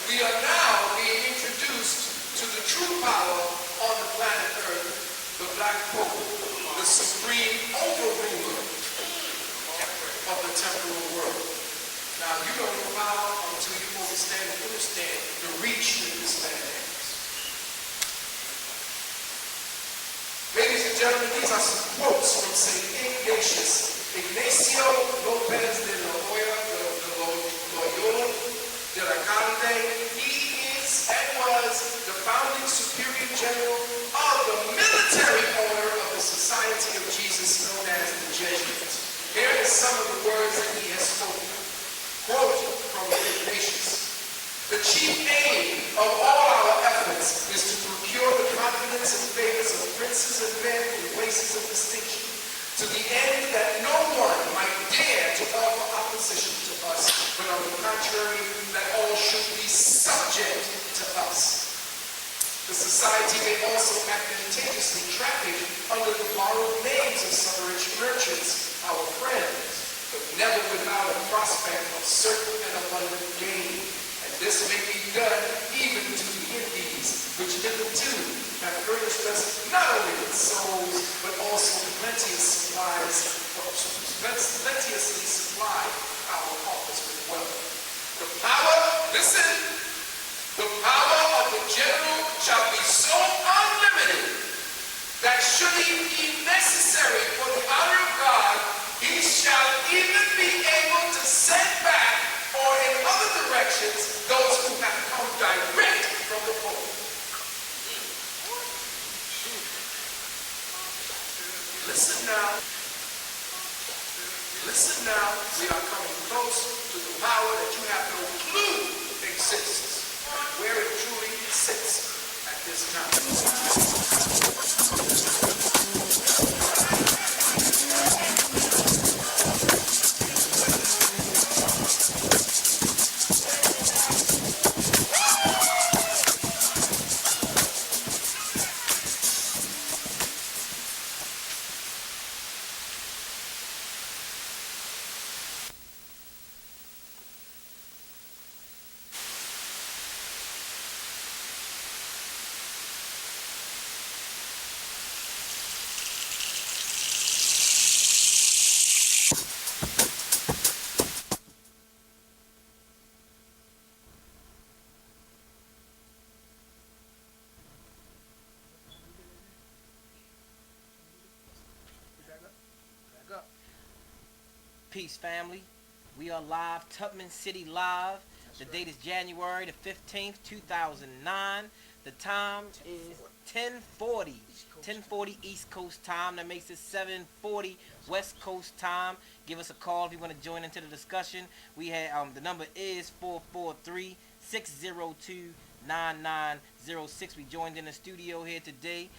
We are now being introduced to the true power on the planet Earth, the Black Pope, the supreme overruler of the temporal world. Now, you don't know power until you understand the reach that this man has. Ladies and gentlemen, these are some quotes from St. Ignacio Lopez de Loyola de Recalde. He is and was the founding superior general of the military order of the Society of Jesus, known as the Jesuits. Here are some of the words that he has spoken. Quote from Ignatius: "The chief aim of all our efforts is to procure the confidence and favors of princes and men in places of distinction, to the end that no one might dare to offer opposition to us, but on the contrary, that all should be subject to us. The society may also advantageously traffic under the borrowed names of some rich merchants, our friends, but never without a prospect of certain and abundant gain. And this may be done even to the Indies, which hitherto have furnished us not only with souls, but also plenteously supply our coffers with wealth. The power, listen, the power of the general shall be so unlimited that should it be necessary for the honor of God, he shall even be able to send back or in other directions those who have come direct from the Pope." Listen now. Listen now. We are coming close to the power that you have no clue exists, where it truly sits at this time. Peace, family. We are live, Tubman City Live. The date is January the 15th, 2009. The time is 10:40 East Coast time. That makes it 7:40 West Coast time. Give us a call if you want to join into the discussion. We have the number is 443-602-9906. We joined in the studio here today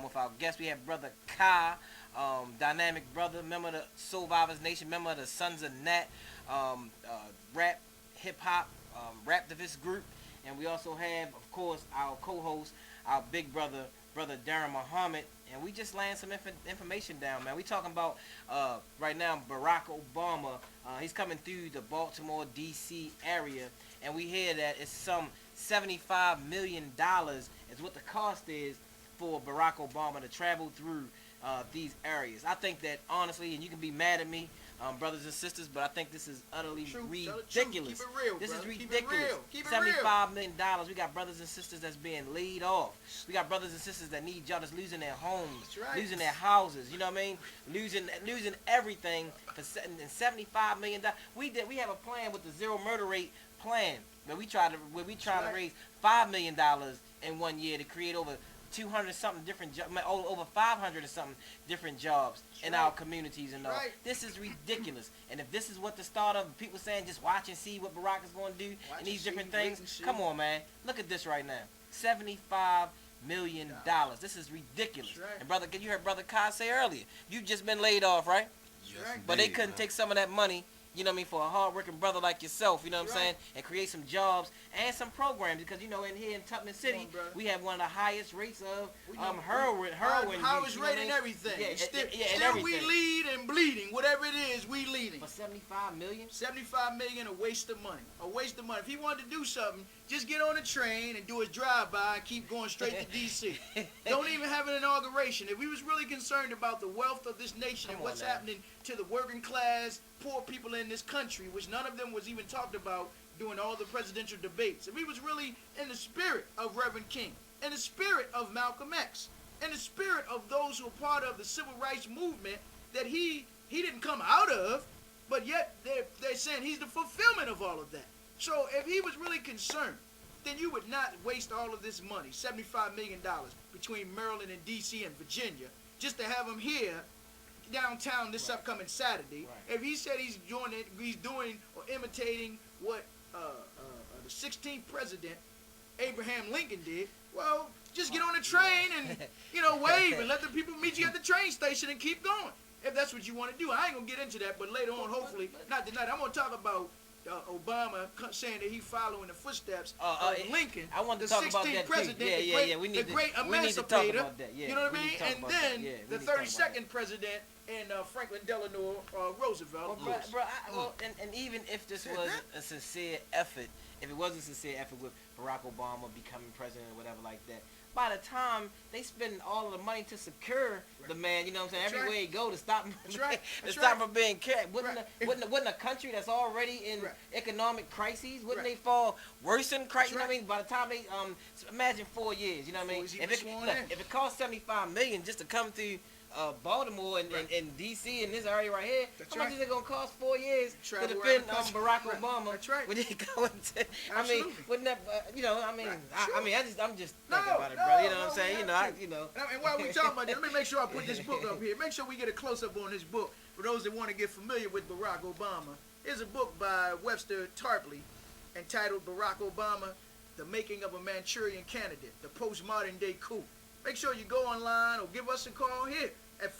with our guest. We have Brother Kai. Dynamic brother, member of the Soul Vibers Nation, member of the Sons of Nat, rap, hip-hop, raptivist group. And we also have, of course, our co-host, our big brother, Brother Darren Muhammad. And we just laying some information down, man. We talking about, right now, Barack Obama. He's coming through the Baltimore, D.C. area. And we hear that it's some $75 million is what the cost is for Barack Obama to travel through these areas. I think that honestly, and you can be mad at me, brothers and sisters, but I think this is utterly ridiculous. Keep it real, this brother. is Keep ridiculous. Keep it $75 million. We got brothers and sisters that's being laid off. We got brothers and sisters that need y'all that's losing their homes, right. losing their houses. You know what I mean? Losing everything for $75 million. We have a plan with the zero murder rate plan where we try to raise $5 million in 1 year to create over 200 something different over 500 or something different jobs in our communities and all. This is ridiculous. And if this is what the start of people saying just watch and see what Barack is going to do and these different things, come on, man. Look at this right now. $75 million. This is ridiculous. And brother, you heard Brother Kai say earlier, you've just been laid off, right? Yes, but they couldn't take some of that money you know what I mean, for a hard-working brother like yourself, you know what I'm Right. saying, and create some jobs and some programs, because, you know, in here in Tubman City, brother. we have one of the highest rates of We know- heroin Highest use, you know what I rate mean? and everything. Yeah, And still, and still we everything. lead and bleeding. Whatever it is, we leading. For 75 million? 75 million, a waste of money. A waste of money. If he wanted to do something, just get on a train and do his drive-by and keep going straight to D.C. Don't even have an inauguration. If we was really concerned about the wealth of this nation and Come on what's now. happening to the working class, poor people in this country, which none of them was even talked about during all the presidential debates. If he was really in the spirit of Reverend King, in the spirit of Malcolm X, in the spirit of those who are part of the civil rights movement that he didn't come out of, but yet they're saying he's the fulfillment of all of that. So if he was really concerned, then you would not waste all of this money, $75 million between Maryland and D.C. and Virginia, just to have him here downtown this upcoming Saturday. Right. If he said he's doing or imitating what the 16th president Abraham Lincoln did, well, just get on the train and wave and let the people meet you at the train station and keep going. If that's what you want to do, I ain't gonna get into that, but later on, hopefully, not tonight. I'm gonna talk about Obama saying that he following the footsteps of Lincoln, I want to the talk about 16th that president, too. Yeah, we need the great we need to talk emancipator. about that. Yeah, You know what I we need mean? to talk And about that. then Yeah, we the need to talk about that. 32nd president and Franklin Delano Roosevelt. Well, and even if this was a sincere effort, if it was a sincere effort with Barack Obama becoming president or whatever like that, by the time they spend all of the money to secure the man, you know what I'm saying, That's everywhere he go to stop him, That's right. to That's stop right. from being carried. Wouldn't, Right. wouldn't a country that's already in Right. economic crises, wouldn't Right. they fall worse in crisis? You know Right. what I mean? By the time they imagine 4 years, you know what I mean? Before he's even sworn in. If it costs 75 million just to come through Baltimore and DC in this area right here, That's how much right. is it gonna cost 4 years Travel to around defend the country. Barack Right. Obama? That's right. When you go into, I mean, Absolutely. wouldn't that, I mean, Right. I Sure. mean, I'm just No, thinking about it, no, brother. You know no, what I'm saying? we You know, have to. And while we talking about that, let me make sure I put this book up here. Make sure we get a close-up on this book for those that want to get familiar with Barack Obama. Here's a book by Webster Tarpley entitled Barack Obama, The Making of a Manchurian Candidate, The Postmodern Day Coup. Make sure you go online or give us a call here at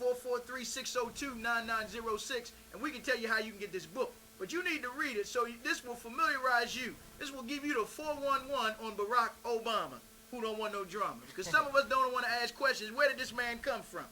443-602-9906, and we can tell you how you can get this book. But you need to read it, so this will familiarize you. This will give you the 411 on Barack Obama, who don't want no drama. Because some of us don't want to ask questions. Where did this man come from?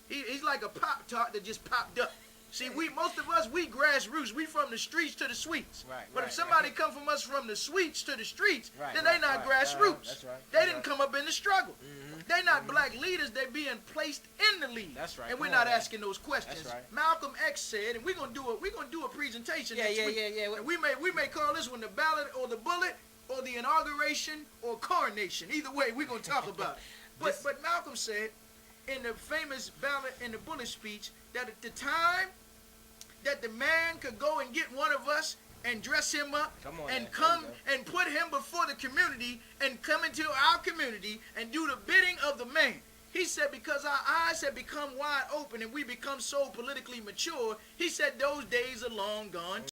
He's like a Pop-Tart that just popped up. See, most of us, we grassroots. We from the streets to the suites. Right, But right, if somebody come from us from the suites to the streets, Right, then right, they not right. grassroots. That's right, They that's didn't right. come up in the struggle. Mhm. They not black leaders. They're being placed in the lead. That's right. And we're Come not on, man. asking those questions. That's right. Malcolm X said, and we're gonna do a presentation Yeah, next yeah, week. yeah. And we may call this one the ballot or the bullet or the inauguration or coronation. Either way, we're gonna talk about it. But Malcolm said in the famous ballot and the bullet speech that at the time that the man could go and get one of us and dress him up Come on and now, come there you and put him before the community and come into our community and do the bidding of the man. He said because our eyes have become wide open and we become so politically mature, he said those days are long gone.